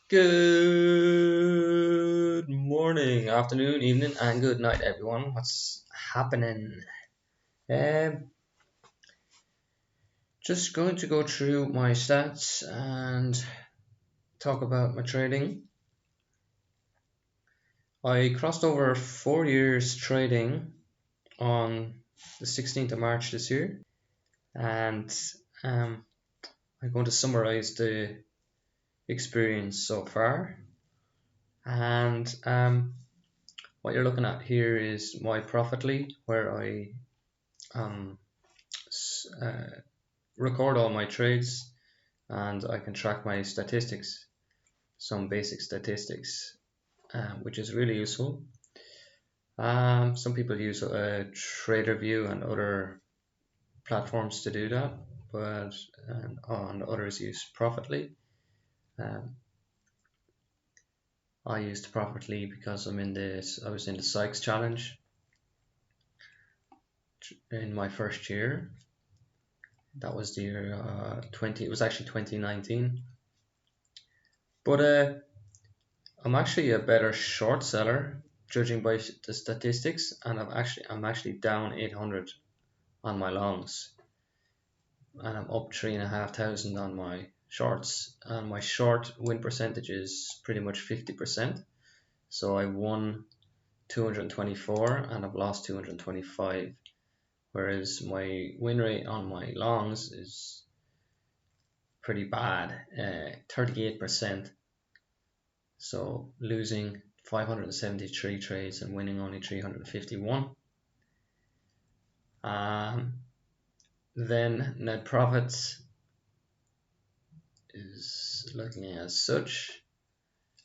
Good morning, afternoon, evening, and good night, everyone. What's happening? Um, just going to go through my stats and talk about my trading. I crossed over 4 years trading on the 16th of March this year, and um, I'm going to summarize the experience so far. And what you're looking at here is my Profitly, where I um, record all my trades and I can track my statistics, some basic statistics, which is really useful. Some people use TraderView and other platforms to do that, but and others use Profitly. Um, I used Profitly because I was in the Sykes Challenge in my first year. That was the year 20. It was actually 2019. But I'm actually a better short seller, judging by the statistics, and I'm actually down 800 on my longs, and I'm up 3,500 on my shorts, and my short win percentage is pretty much 50%. So I won 224 and I've lost 225, whereas my win rate on my longs is pretty bad, 38%. So losing 573 trades and winning only 351. Then net profits is looking as such.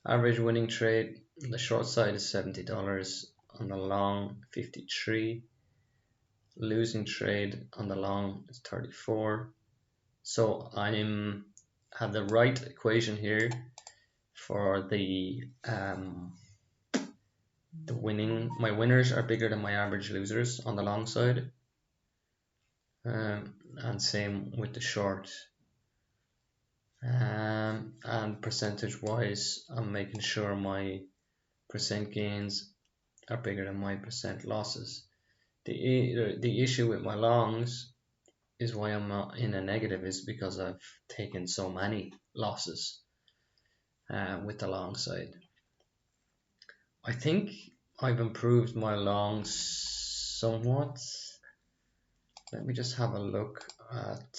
Average winning trade on the short side is $70, on the long 53. Losing trade on the long is 34. So I'm have the right equation here for the winning. My winners are bigger than my average losers on the long side, and same with the short. And percentage wise, I'm making sure my percent gains are bigger than my percent losses. The issue with my longs is why I'm not in a negative is because I've taken so many losses with the long side. I think I've improved my longs somewhat. Let me just have a look at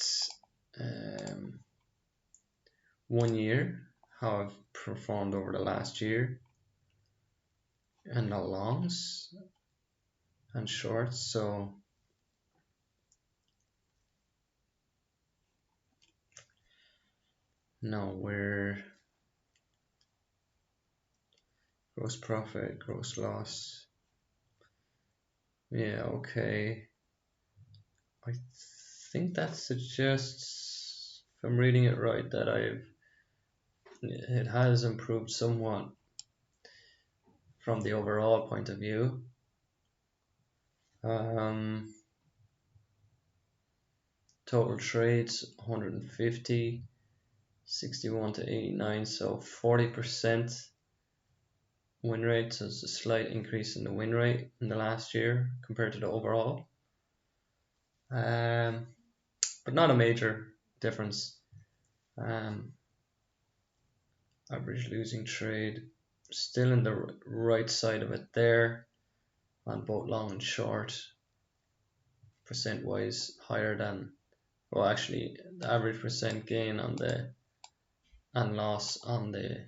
1 year, how I've performed over the last year, and the longs and shorts. So no, we're gross profit, gross loss. Yeah, okay. I think that suggests, if I'm reading it right, that it has improved somewhat from the overall point of view. Total trades 150, 61 to 89, so 40% win rate. So it's a slight increase in the win rate in the last year compared to the overall, but not a major difference. Average losing trade still in the right side of it there on both long and short, percent wise higher than, well, actually the average percent gain on the and loss on the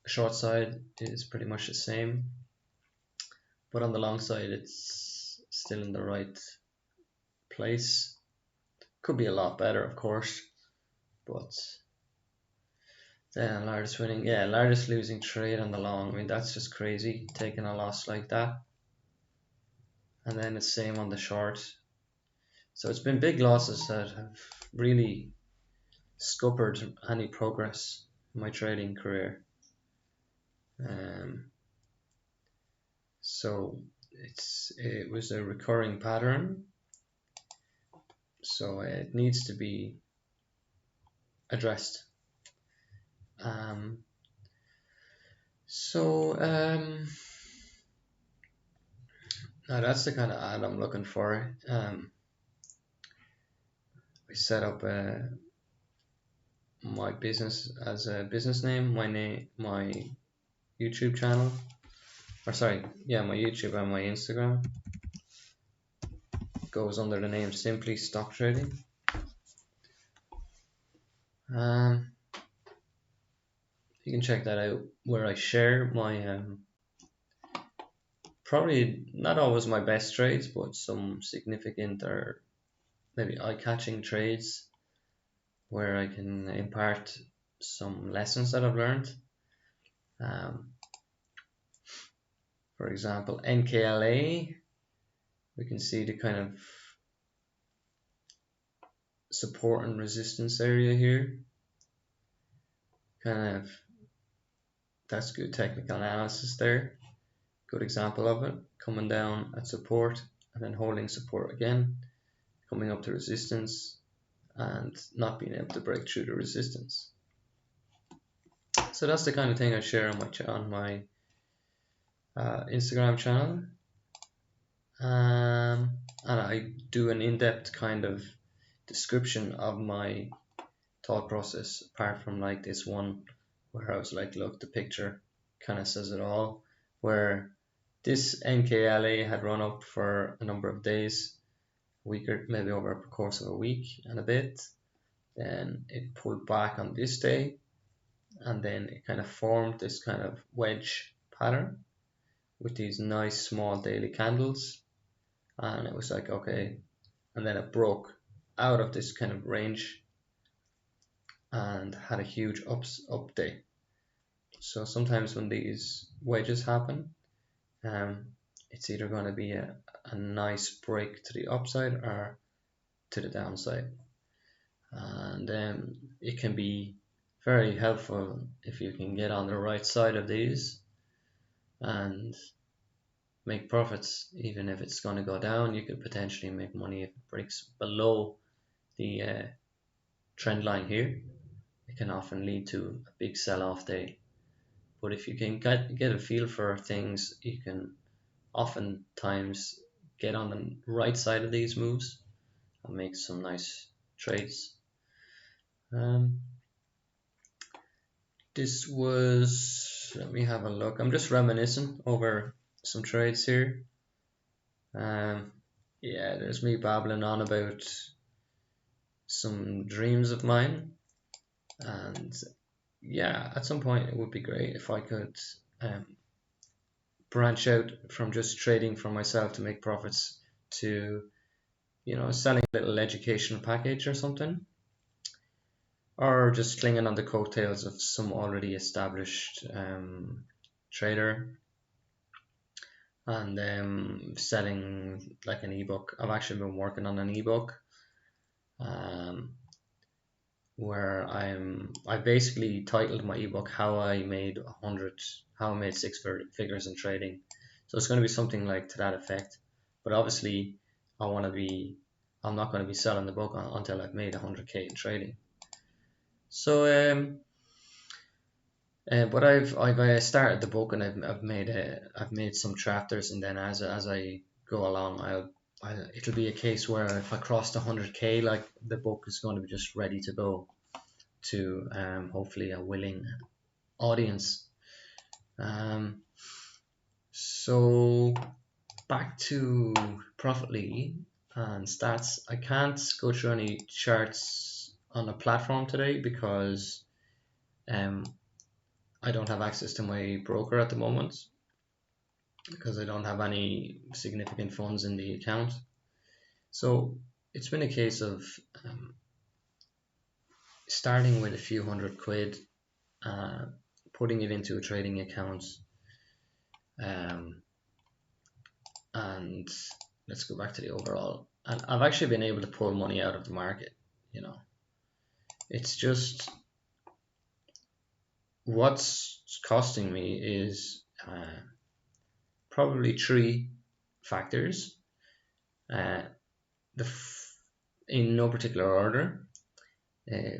short side is pretty much the same, but on the long side it's still in the right place. Could be a lot better, of course, but then largest losing trade on the long. I mean, that's just crazy, taking a loss like that. And then the same on the short. So it's been big losses that have really scuppered any progress in my trading career. So it was a recurring pattern, so it needs to be addressed. So now that's the kind of ad I'm looking for. I set up my business as a business name, my YouTube channel, or sorry, yeah, my YouTube and my Instagram goes under the name Simply Stock Trading. You can check that out, where I share my probably not always my best trades, but some significant or maybe eye-catching trades where I can impart some lessons that I've learned. For example, NKLA, we can see the kind of support and resistance area here. Kind of, that's good technical analysis there. Good example of it, coming down at support and then holding support again, coming up to resistance and not being able to break through the resistance. So that's the kind of thing I share on my Instagram channel, and I do an in-depth kind of description of my thought process, apart from like this one where I was like, look, the picture kind of says it all, where this NKLA had run up for a number of days, a week or maybe over a course of a week and a bit, then it pulled back on this day, and then it kind of formed this kind of wedge pattern with these nice small daily candles, and it was like, okay, and then it broke out of this kind of range and had a huge up day. So sometimes when these wedges happen, it's either going to be a nice break to the upside or to the downside, and it can be very helpful if you can get on the right side of these and make profits. Even if it's going to go down, you could potentially make money if it breaks below the trend line here. It can often lead to a big sell-off day, but if you can get a feel for things, you can oftentimes get on the right side of these moves and make some nice trades. This was, let me have a look. I'm just reminiscing over some trades here. Yeah, there's me babbling on about some dreams of mine, and yeah, at some point it would be great if I could branch out from just trading for myself to make profits to, selling a little educational package or something, or just clinging on the coattails of some already established trader and selling like an ebook. I've actually been working on an ebook where I basically titled my ebook how I made six figures in trading. So it's going to be something like to that effect. But obviously, I'm not going to be selling the book until I've made 100k in trading. So but I've started the book, and I've made some chapters, and then as I go along, it'll be a case where if I cross the 100k, like, the book is going to be just ready to go to hopefully a willing audience. So back to Profitly and stats. I can't go through any charts on the platform today because I don't have access to my broker at the moment, because I don't have any significant funds in the account. So it's been a case of starting with a few £100, putting it into a trading account, and let's go back to the overall. And I've actually been able to pull money out of the market. It's just what's costing me is probably three factors. In no particular order: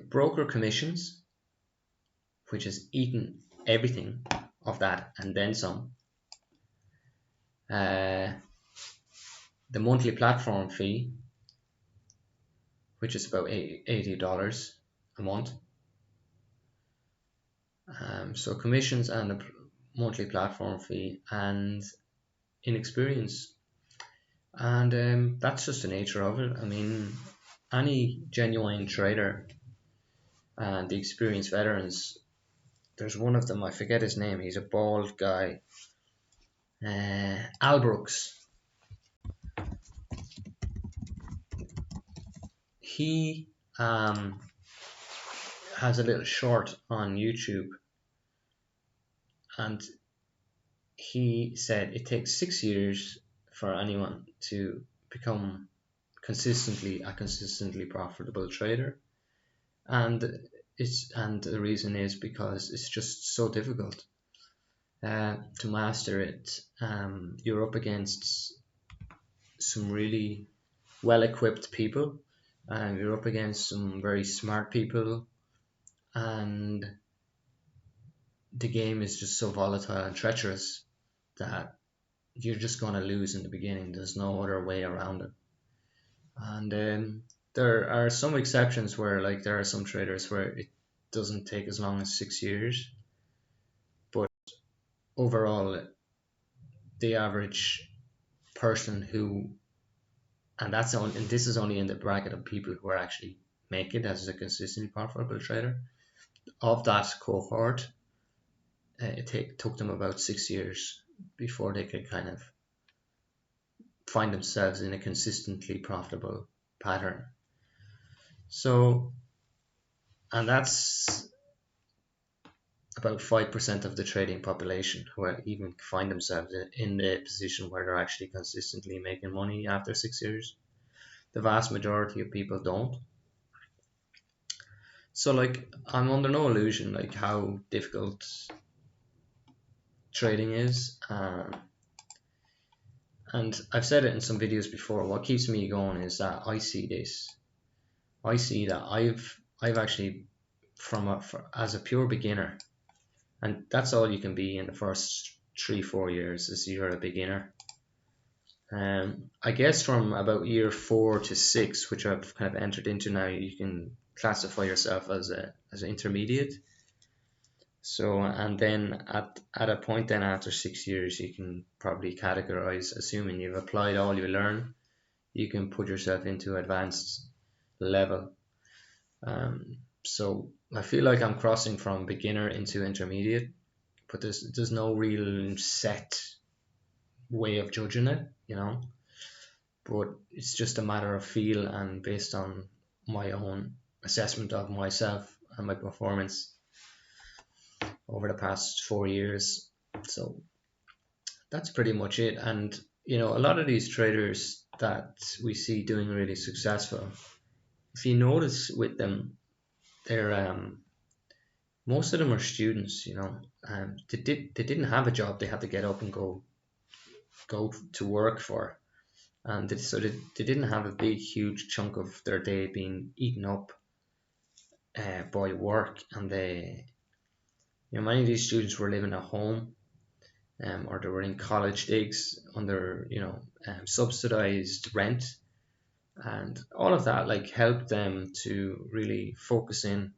broker commissions, which has eaten everything of that and then some. The monthly platform fee, which is about $80 a month. So commissions and a monthly platform fee and inexperience. And that's just the nature of it. I mean, any genuine trader and the experienced veterans, there's one of them, I forget his name, he's a bald guy, Al Brooks. He has a little short on YouTube, and he said it takes 6 years for anyone to become a consistently profitable trader, and the reason is because it's just so difficult to master it. You're up against some really well-equipped people, and you're up against some very smart people, and the game is just so volatile and treacherous that you're just going to lose in the beginning. There's no other way around it. And there are some exceptions where, like, there are some traders where it doesn't take as long as 6 years, but overall the average person who, and this is only in the bracket of people who are actually make it as a consistently profitable trader, of that cohort, it took them about 6 years before they could kind of find themselves in a consistently profitable pattern. So, and that's about 5% of the trading population who even find themselves in the position where they're actually consistently making money after 6 years. The vast majority of people don't. So, like, I'm under no illusion like how difficult trading is, and I've said it in some videos before. What keeps me going is that I see that I've actually as a pure beginner, and that's all you can be in the first 3-4 years, is you're a beginner. I guess from about year 4 to 6, which I've kind of entered into now, you can classify yourself as an intermediate. So, and then at a point then after 6 years, you can probably categorize, assuming you've applied all you learn, you can put yourself into advanced level. So I feel like I'm crossing from beginner into intermediate, but there's no real set way of judging it, you know. But it's just a matter of feel and based on my own assessment of myself and my performance over the past 4 years. So that's pretty much it. And you know, a lot of these traders that we see doing really successful, if you notice with them, they're most of them are students. You know, they didn't have a job they had to get up and go to work for, and so they didn't have a big huge chunk of their day being eaten up by work. And many of these students were living at home, or they were in college digs under subsidized rent, and all of that like helped them to really focus in.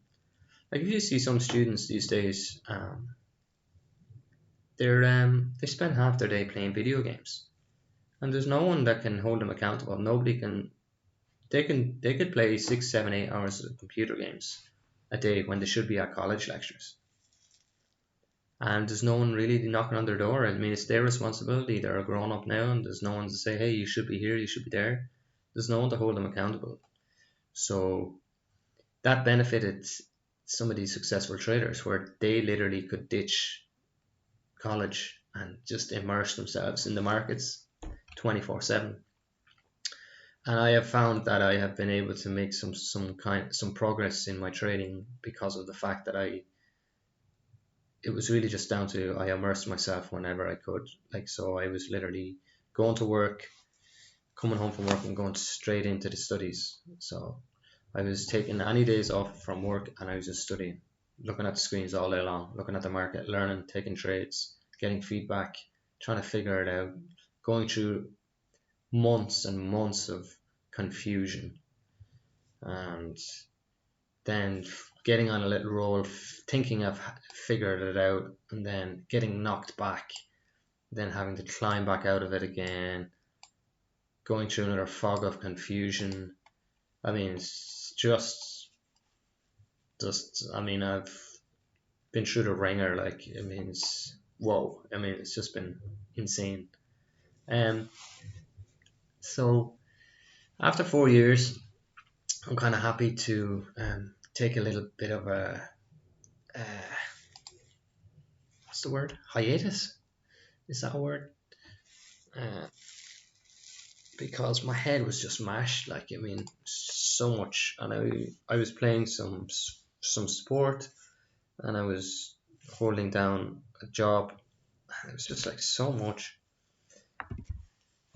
Like, if you see some students these days, they spend half their day playing video games, and there's no one that can hold them accountable. Nobody can. They could play 6, 7, 8 hours of computer games a day when they should be at college lectures, and there's no one really knocking on their door. I mean, it's their responsibility. They're a grown up now, and there's no one to say, hey, you should be here, you should be there. There's no one to hold them accountable. So that benefited some of these successful traders, where they literally could ditch college and just immerse themselves in the markets 24/7. And I have found that I have been able to make some progress in my trading because of the fact that it was really just down to I immersed myself whenever I could. Like, so I was literally going to work, coming home from work, and going straight into the studies. So I was taking any days off from work and I was just studying. looking at the screens all day long, looking at the market, learning, taking trades, getting feedback, trying to figure it out, going through months and months of confusion, and then getting on a little roll, thinking I've figured it out, and then getting knocked back, then having to climb back out of it again, going through another fog of confusion. I mean, it's I mean, I've been through the ringer. Like, I mean, it's whoa. I mean, it's just been insane. Um, so after 4 years, I'm kind of happy to take a little bit of a what's the word? Hiatus? Is that a word? Uh, because my head was just mashed. Like, I mean, so much, and I was playing some sport, and I was holding down a job. It was just like so much,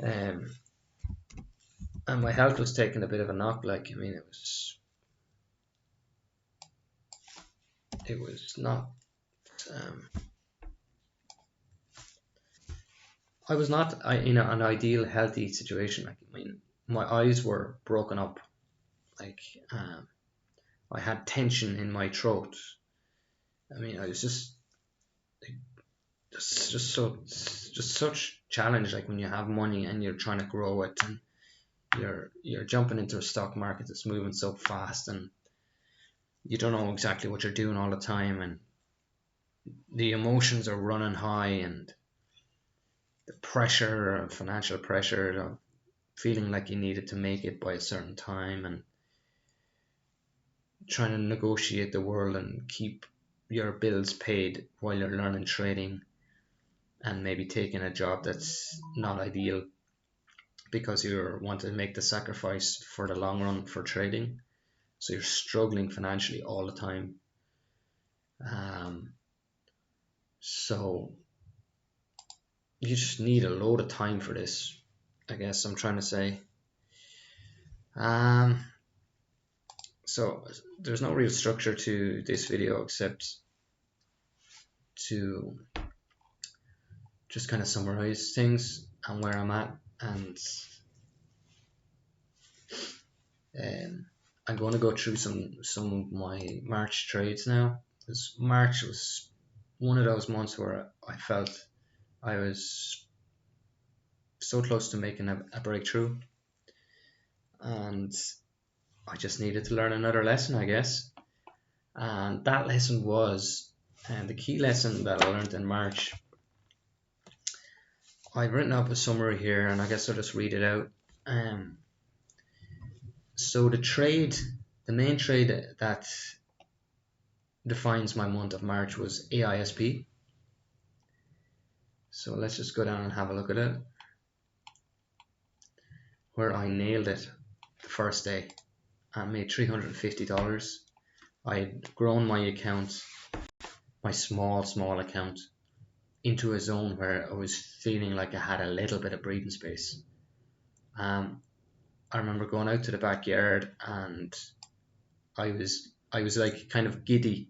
um, and my health was taking a bit of a knock. Like, I mean, it was not. Um, I was not in an ideal healthy situation. Like, I mean, my eyes were broken up. Like, I had tension in my throat. I mean, I was just such challenge. Like, when you have money and you're trying to grow it, and you're jumping into a stock market that's moving so fast, and you don't know exactly what you're doing all the time, and the emotions are running high, and the pressure, financial pressure of feeling like you needed to make it by a certain time, and trying to negotiate the world and keep your bills paid while you're learning trading, and maybe taking a job that's not ideal because you want to make the sacrifice for the long run for trading. So you're struggling financially all the time. Um, so you just need a load of time for this, I guess I'm trying to say. Um, so there's no real structure to this video except to just kind of summarize things and where I'm at, and I'm going to go through some of my March trades now, because March was one of those months where I felt I was so close to making a breakthrough, and I just needed to learn another lesson, I guess. And that lesson was, and the key lesson that I learned in March, I've written up a summary here, and I guess I'll just read it out. So the main trade that defines my month of March was AISP. So let's just go down and have a look at it, where I nailed it the first day and made $350. I had grown my account, my small account, into a zone where I was feeling like I had a little bit of breathing space. I remember going out to the backyard, and I was like kind of giddy.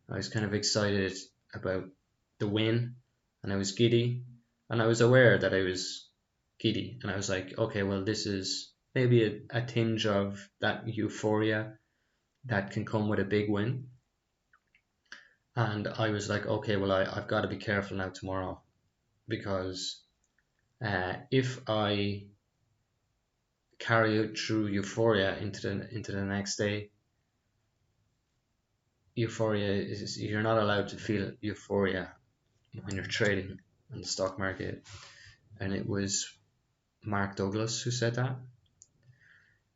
I was kind of excited about the win, and I was giddy, and I was aware that I was giddy, and I was like, okay, well, this is maybe a tinge of that euphoria that can come with a big win. And I was like, okay, well, I've got to be careful now tomorrow, because if I carry out through euphoria into the next day, euphoria is, you're not allowed to feel euphoria when you're trading in the stock market. And it was Mark Douglas who said that.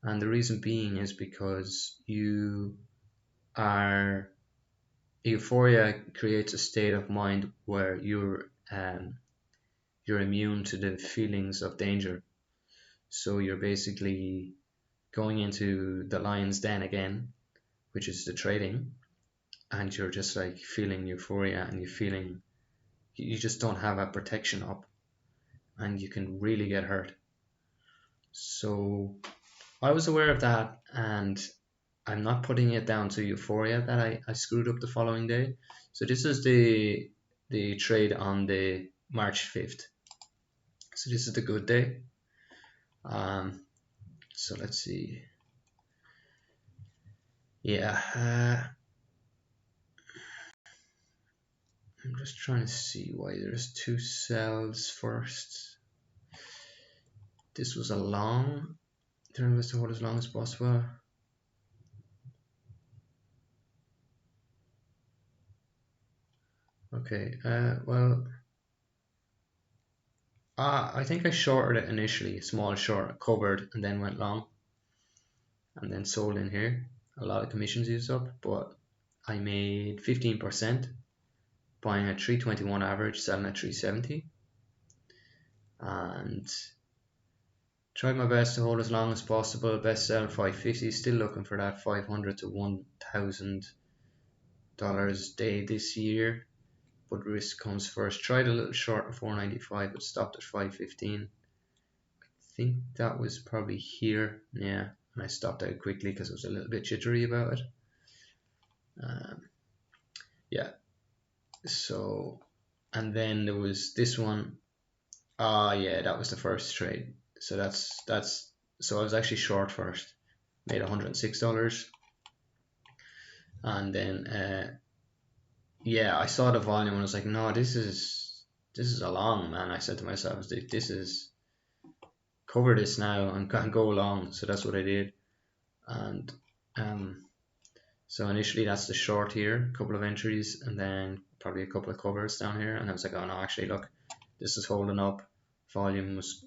And the reason being is because euphoria creates a state of mind where you're immune to the feelings of danger. So you're basically going into the lion's den again, which is the trading, and you're just like feeling euphoria, and you just don't have a protection up, and you can really get hurt. So I was aware of that, and I'm not putting it down to euphoria that I screwed up the following day. So this is the trade on the March 5th. So this is the good day. So let's see. Yeah, I'm just trying to see why there's two cells first. This was a long. Turn was to hold as long as possible. Okay, well, I think I shorted it initially, small short, covered, and then went long, and then sold in here. A lot of commissions used up, but I made 15%, buying at 321 average, selling at 370, and tried my best to hold as long as possible. Best sell 550, still looking for that 500 to $1,000 day this year. But risk comes first. Tried a little short of 495, but stopped at 515. I think that was probably here, yeah. And I stopped out quickly because I was a little bit jittery about it. Yeah. So, and then there was this one. Yeah, that was the first trade. So that's so I was actually short first. Made $106, and then yeah, I saw the volume and I was like, no, this is a long, man. I said to myself, this is cover this now and go along. So that's what I did, and so initially that's the short here, a couple of entries, and then probably a couple of covers down here, and I was like, oh no, actually look, this is holding up. Volume was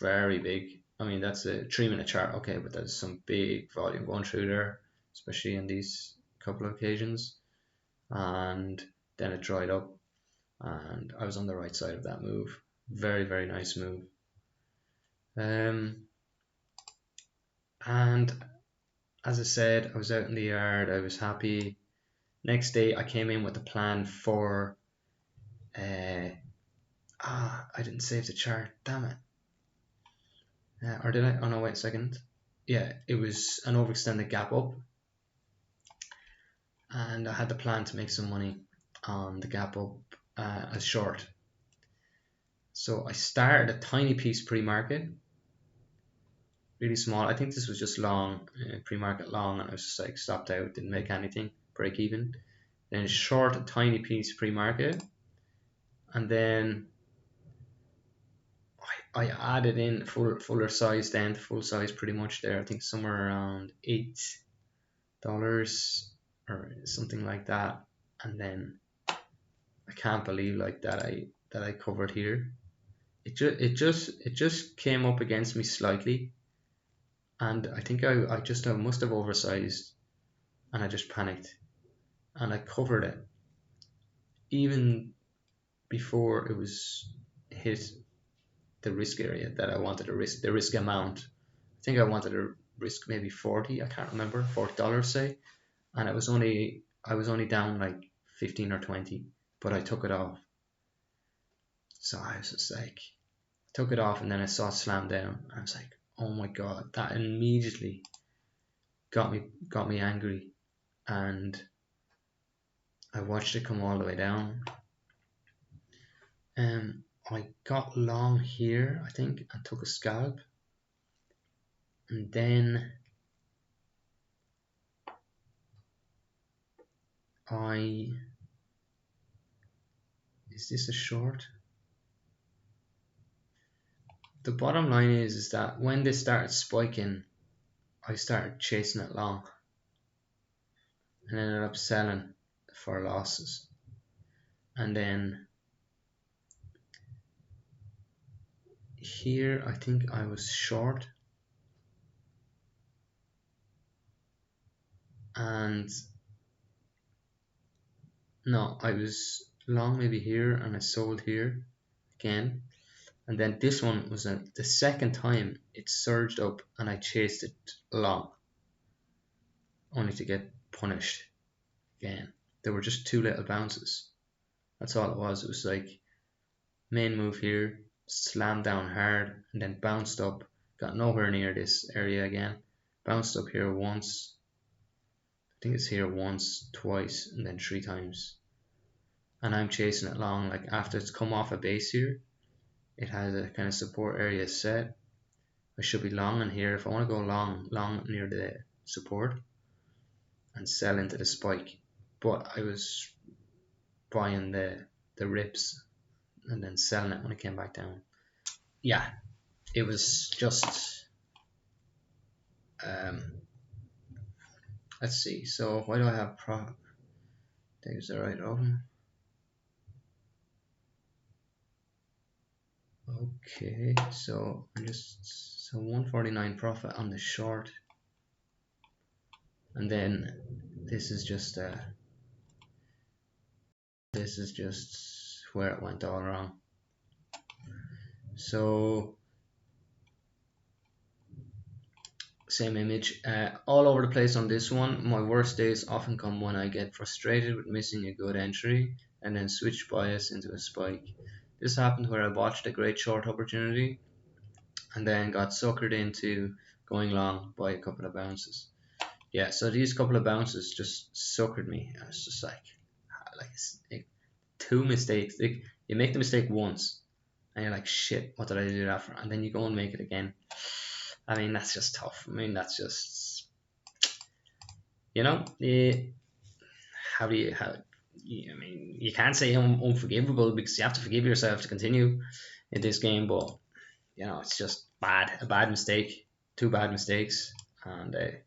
very big. I mean, that's a 3 minute chart, okay, but there's some big volume going through there, especially in these couple of occasions. And then it dried up, and I was on the right side of that move. Very, very nice move. And as I said, I was out in the yard, I was happy. Next day I came in with a plan for I didn't save the chart, damn it. Or did I? Oh no, wait a second. Yeah, it was an overextended gap up, and I had the plan to make some money on the gap up as short. So I started a tiny piece pre-market, really small. I think this was just long, pre-market long, and I was just like stopped out, didn't make anything, break even. Then short a tiny piece pre-market, and then I added in fuller size, then full size pretty much there. I think somewhere around $8 or something like that, and then I can't believe like that I covered here. It just came up against me slightly, and I think I must have oversized, and I just panicked, and I covered it even before it was hit the risk area that I wanted to risk, the risk amount. I think I wanted to risk maybe 40, I can't remember, $40 say, and I was only down like 15 or 20, but I took it off. So I was just like, took it off, and then I saw it slam down. I was like, oh my god, that immediately got me angry, and I watched it come all the way down. I got long here, I think, and took a scalp, and then is this a short? The bottom line is that when they started spiking, I started chasing it long and ended up selling for losses. And then here I think I was short, and no, I was long maybe here, and I sold here again. And then this one was the second time it surged up and I chased it long, only to get punished again. There were just two little bounces. That's all it was. It was like main move here, slammed down hard, and then bounced up, got nowhere near this area again, bounced up here once. I think it's here once, twice, and then 3 times. And I'm chasing it long. Like after it's come off a base here, it has a kind of support area set. I should be long in here. If I want to go long near the support and sell into the spike. But I was buying the rips and then selling it when it came back down. Yeah, it was just let's see. So why do I have Dave's the right open? Okay, so I'm just 149 profit on the short, and then this is just where it went all wrong. So same image, all over the place on this one. My worst days often come when I get frustrated with missing a good entry and then switch bias into a spike. This happened where I botched a great short opportunity and then got suckered into going long by a couple of bounces. Yeah, so these couple of bounces just suckered me. I was just like 2 mistakes. Like, you make the mistake once and you're like, shit, what did I do that for? And then you go and make it again. I mean, that's just tough. I mean, that's just, you know, I mean, you can't say unforgivable because you have to forgive yourself to continue in this game, but, you know, it's just a bad mistake, 2 bad mistakes, and I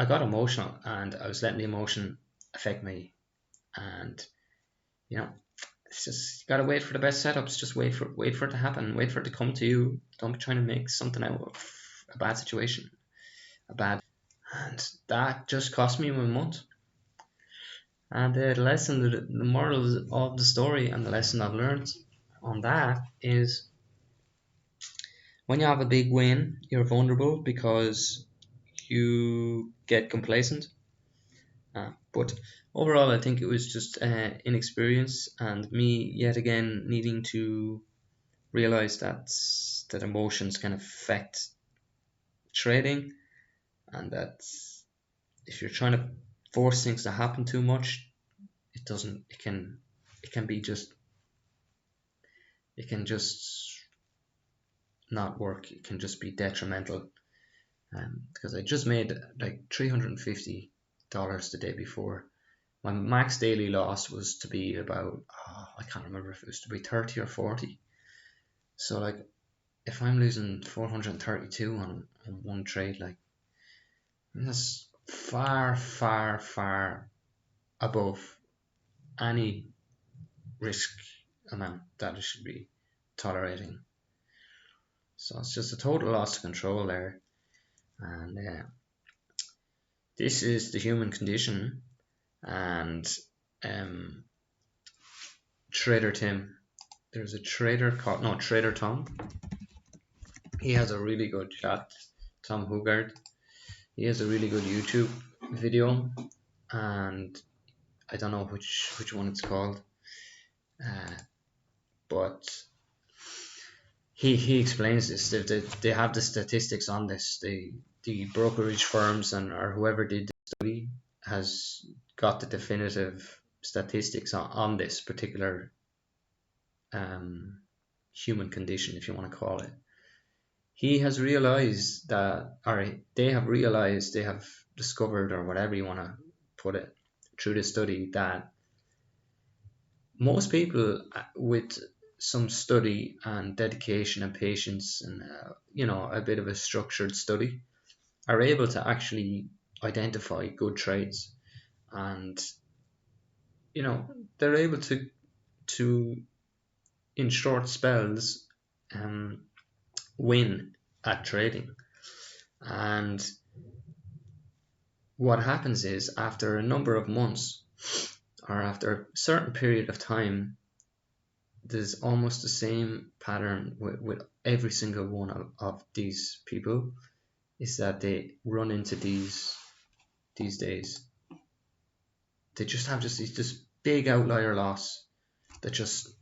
got emotional, and I was letting the emotion affect me, and, you know, it's just, you gotta wait for the best setups. Just wait for it to happen. Wait for it to come to you. Don't be trying to make something out of a bad situation. And that just cost me my month. And the moral of the story and the lesson I've learned on that is, when you have a big win, you're vulnerable because you get complacent. But overall, I think it was just inexperience and me yet again needing to realize that emotions can affect trading, and that if you're trying to force things to happen too much, it doesn't. It can be just. It can just not work. It can just be detrimental. Because I just made like $350 the day before. My max daily loss was to be about, I can't remember if it was to be 30 or 40. So like, if I'm losing 432 on one trade, like, that's far, far, far above any risk amount that I should be tolerating. So it's just a total loss of control there. And this is the human condition. And Trader Tim, there's a trader called, no, Trader Tom. He has a really good chat, Tom Hugard. He has a really good YouTube video, and I don't know which one it's called, but he explains this. They have the statistics on this. The brokerage firms or whoever did the study has got the definitive statistics on this particular human condition, if you want to call it. He has realized that, or they have discovered, or whatever you want to put it, through the study, that most people with some study and dedication and patience and a bit of a structured study are able to actually identify good trades, and they're able to in short spells win at trading. And what happens is, after a number of months or after a certain period of time, there's almost the same pattern with every single one of these people, is that they run into these days. They just have this big outlier loss, that just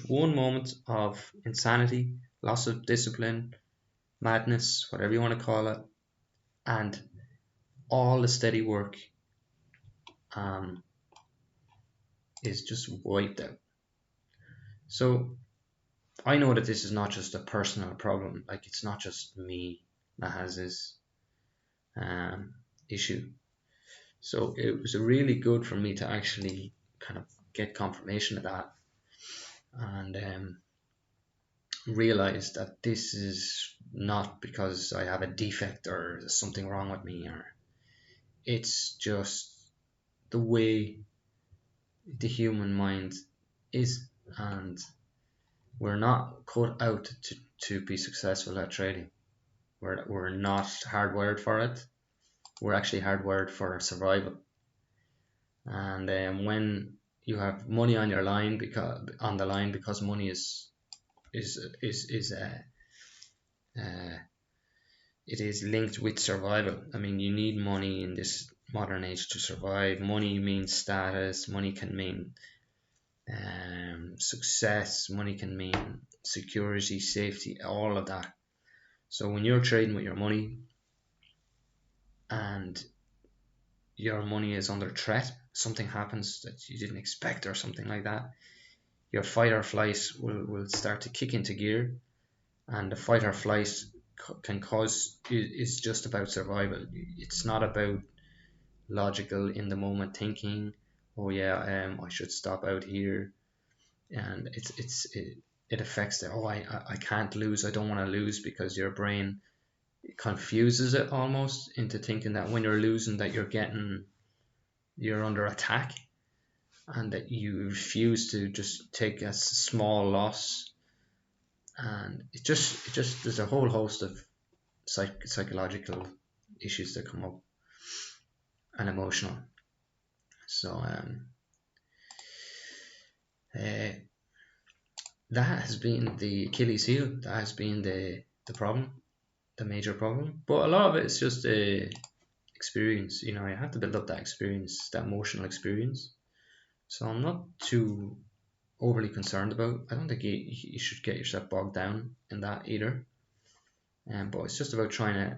one moment of insanity, loss of discipline, madness, whatever you want to call it, and all the steady work um, is just wiped out. So I know that this is not just a personal problem. Like, it's not just me that has this um, issue. So it was really good for me to actually kind of get confirmation of that, and realize that this is not because I have a defect or there's something wrong with me, or it's just the way the human mind is, and we're not cut out to be successful at trading. We're not hardwired for it. We're actually hardwired for survival. And when you have money on your line, because money is uh, it is linked with survival. I mean, you need money in this modern age to survive. Money means status. Money can mean success. Money can mean security, safety, all of that. So when you're trading with your money and your money is under threat, something happens that you didn't expect or something like that, your fight or flight will start to kick into gear. And the fight or flight can cause is just about survival. It's not about logical in the moment thinking, oh yeah, I should stop out here. And it affects the, oh, I can't lose, I don't want to lose, because your brain confuses it almost into thinking that when you're losing, that you're under attack, and that you refuse to just take a small loss. And it just there's a whole host of psychological issues that come up, and emotional. So uh, that has been the Achilles heel. That has been the problem, the major problem. But a lot of it is just experience. You know, I have to build up that experience, that emotional experience. So I'm not too overly concerned about. I don't think you should get yourself bogged down in that either. But it's just about trying to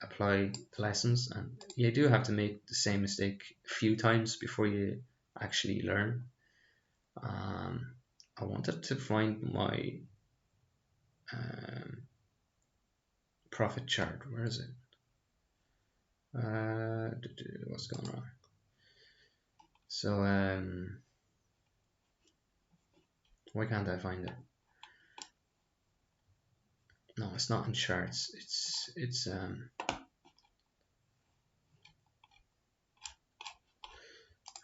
apply the lessons, and you do have to make the same mistake a few times before you actually learn. Um, I wanted to find my um, profit chart. Where is it? What's going on? So why can't I find it? No, it's not in charts. It's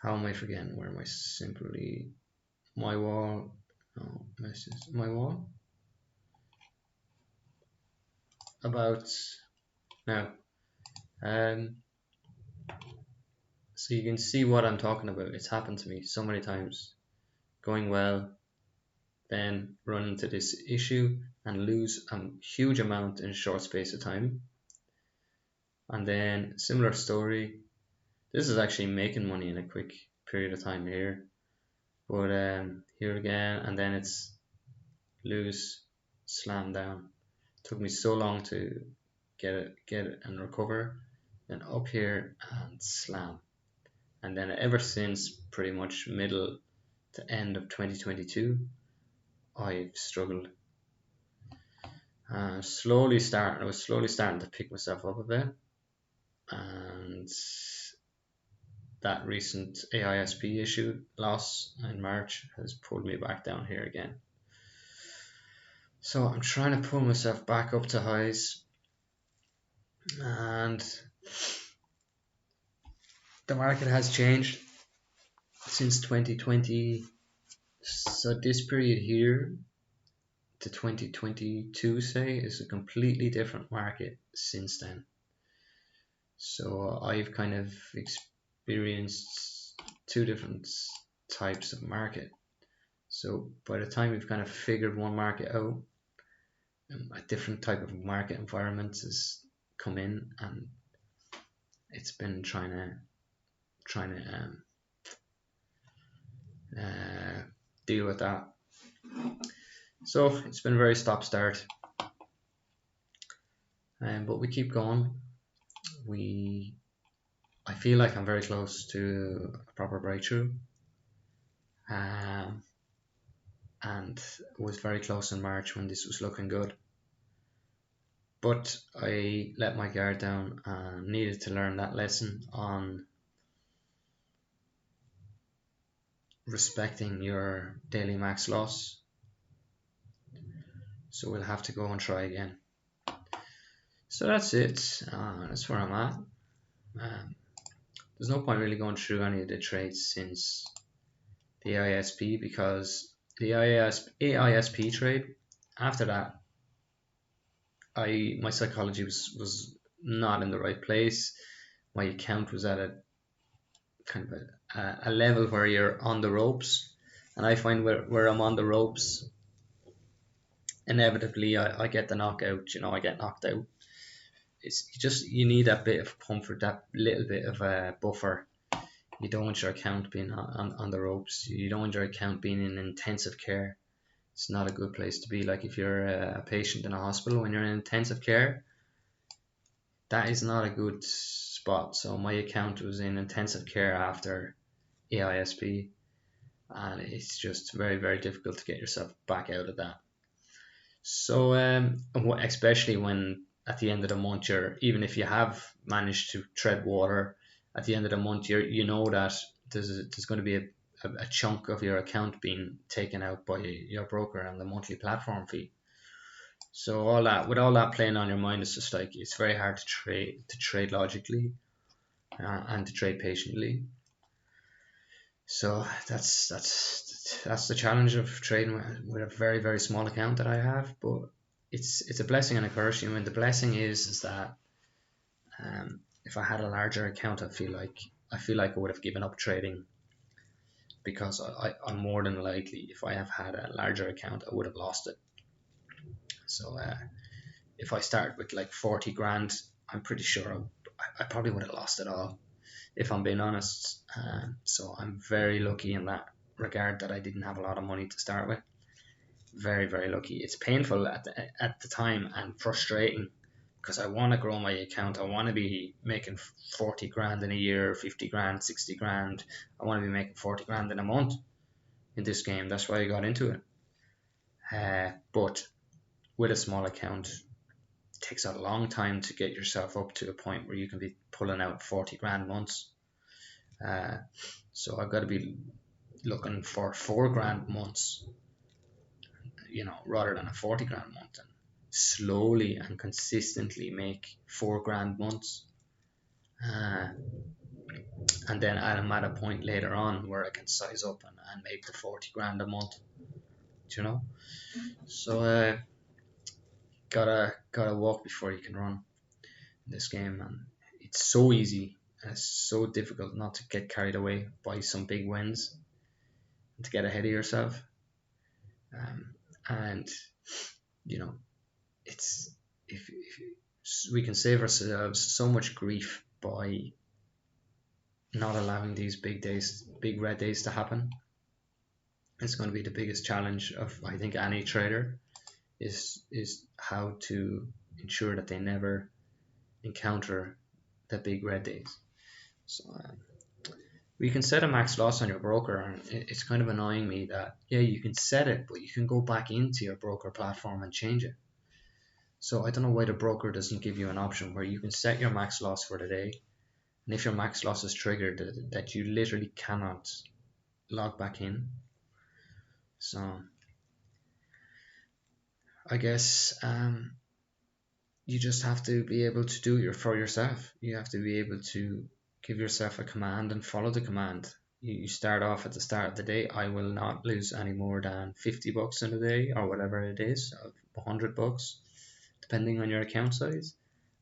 how am I forgetting? Where am I? Simply my wall. No, messages. My wall. About now. Um, so you can see what I'm talking about. It's happened to me so many times. Going well, then run into this issue and lose a huge amount in a short space of time. And then similar story. This is actually making money in a quick period of time here. But here again, and then it's lose, slam down. It took me so long to get it and recover. Then up here and slam. And then ever since pretty much middle to end of 2022, I've struggled. I was slowly starting to pick myself up a bit, and that recent AISP issue loss in March has pulled me back down here again. So I'm trying to pull myself back up to highs, and the market has changed since 2020. So this period here to 2022, say, is a completely different market since then. So I've kind of experienced two different types of market. So by the time we've kind of figured one market out, a different type of market environment has come in, and it's been trying to deal with that. So it's been very stop start. But we keep going. I feel like I'm very close to a proper breakthrough, um, and was very close in March when this was looking good. But I let my guard down and needed to learn that lesson on respecting your daily max loss. So we'll have to go and try again. So that's it. That's where I'm at. There's no point really going through any of the trades since the AISP, because the AISP trade, after that, my psychology was not in the right place. My account was at a kind of a level where you're on the ropes, and I find where I'm on the ropes, inevitably I get the knockout. I get knocked out. You need that bit of comfort, that little bit of a buffer. You don't want your account being on the ropes. You don't want your account being in intensive care. It's not a good place to be. Like if you're a patient in a hospital, when you're in intensive care, that is not a good spot. So my account was in intensive care after AISP, and it's just very, very difficult to get yourself back out of that. So especially when at the end of the month, even if you have managed to tread water, at the end of the month you know that there's going to be a chunk of your account being taken out by your broker and the monthly platform fee. So with all that playing on your mind, it's just like it's very hard to trade logically and to trade patiently. So that's the challenge of trading with a very, very small account that I have. But it's a blessing and a curse. The blessing is that if I had a larger account, I feel like I would have given up trading, because I'm more than likely, if I have had a larger account, I would have lost it. So if I start with like 40 grand, I'm pretty sure I probably would have lost it all, if I'm being honest. So I'm very lucky in that regard that I didn't have a lot of money to start with. Very, very lucky. It's painful at the time and frustrating, because I want to grow my account. I want to be making 40 grand in a year, 50 grand, 60 grand. I want to be making 40 grand in a month in this game. That's why I got into it. But with a small account, it takes a long time to get yourself up to a point where you can be pulling out 40 grand months. So I've got to be looking for 4 grand months, rather than a 40 grand month, and slowly and consistently make 4 grand months. And then I'm at a point later on where I can size up and make the 40 grand a month, So gotta walk before you can run in this game, and it's so easy and it's so difficult not to get carried away by some big wins and to get ahead of yourself. And it's if we can save ourselves so much grief by not allowing these big red days to happen. It's going to be the biggest challenge of, I think, any trader, is how to ensure that they never encounter the big red days. So we can set a max loss on your broker, and it's kind of annoying me that you can set it, but you can go back into your broker platform and change it. So I don't know why the broker doesn't give you an option where you can set your max loss for the day, and if your max loss is triggered, that you literally cannot log back in. So I guess you just have to be able to do it for yourself. You have to be able to give yourself a command and follow the command. You start off at the start of the day, I will not lose any more than 50 bucks in a day, or whatever it is, 100 bucks, depending on your account size.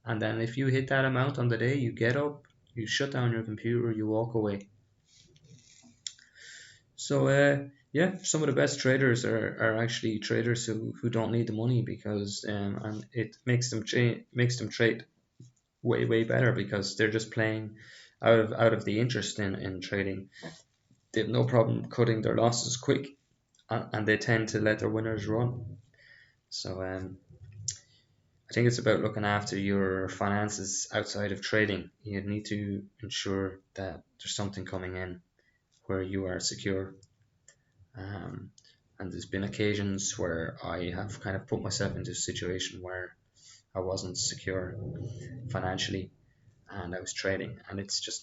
And then if you hit that amount on the day, you get up, you shut down your computer, you walk away. So some of the best traders are actually traders who don't need the money, because and it makes them trade way better, because they're just playing out of the interest in trading. They have no problem cutting their losses quick, and they tend to let their winners run. So I think it's about looking after your finances outside of trading. You need to ensure that there's something coming in where you are secure. Um, and there's been occasions where I have kind of put myself into a situation where I wasn't secure financially and I was trading, and it's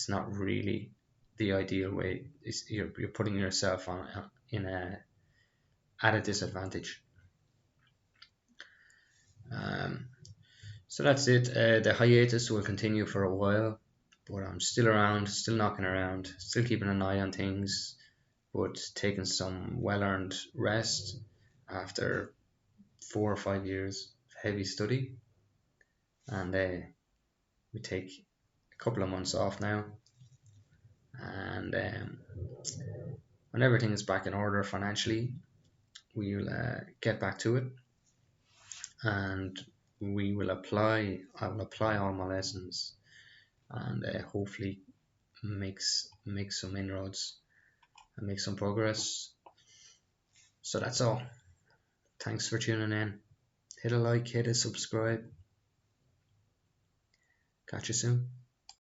not really the ideal way. You're putting yourself on in a at a disadvantage. Um, so that's it. The hiatus will continue for a while, but I'm still around, still knocking around, still keeping an eye on things, but taking some well-earned rest after 4 or 5 years of heavy study, and we take a couple of months off now, and when everything is back in order financially, we'll get back to it, and we will apply. I will apply all my lessons, and hopefully make some inroads and make some progress. So that's all. Thanks for tuning in. Hit a like, hit a subscribe. Catch you soon.